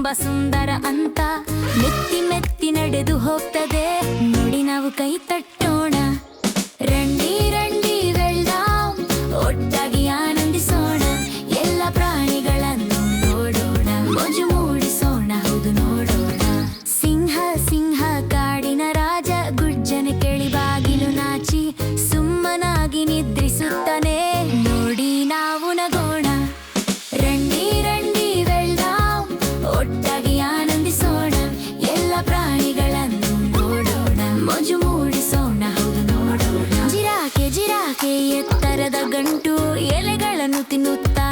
ತುಂಬಾ ಸುಂದರ ಅಂತ ಮೆತ್ತಿ ಮೆತ್ತಿ ನಡೆದು ಹೋಗ್ತದೆ. ನೋಡಿ ನಾವು ಕೈ ತಟ್ಟೋಣ. ರಂಡಿ ರಂಡಿ ವೆಲ್ಡಮ್, ಒಟ್ಟಾಗಿ ಆನಂದಿಸೋಣ. ಎಲ್ಲ ಪ್ರಾಣಿಗಳನ್ನು ನೋಡೋಣ, ಮೋಜು ಮೂಡಿಸೋಣ, ಹೌದು ನೋಡೋಣ. ಸಿಂಹ ಸಿಂಹ ಕಾಡಿನ ರಾಜ, ಗುಜ್ಜನ ಕೆಳಿ ಬಾಗಿಲು ನಾಚಿ ಸುಮ್ಮನಾಗಿ ನಿದ್ರಿಸುತ್ತಾನೆ. ನೋಡಿ ನಾವು ನಗೋಣ. ರಂಡಿ ರಂಡಿ ವೆಲ್ಡಮ್, ಒಟ್ಟಾಗಿ ಆನಂದಿಸೋಣ. ಎಲ್ಲ ಪ್ರಾಣಿಗಳನ್ನು ನೋಡೋಣ, ಮೋಜು ಮೂಡಿಸೋಣ, ಹೌದು ನೋಡೋಣ. ಜಿರಾಕೆ ಜಿರಾಕೆ ಎತ್ತರದ ಗಂಟು ಎಲೆಗಳನ್ನು ತಿನ್ನುತ್ತಾ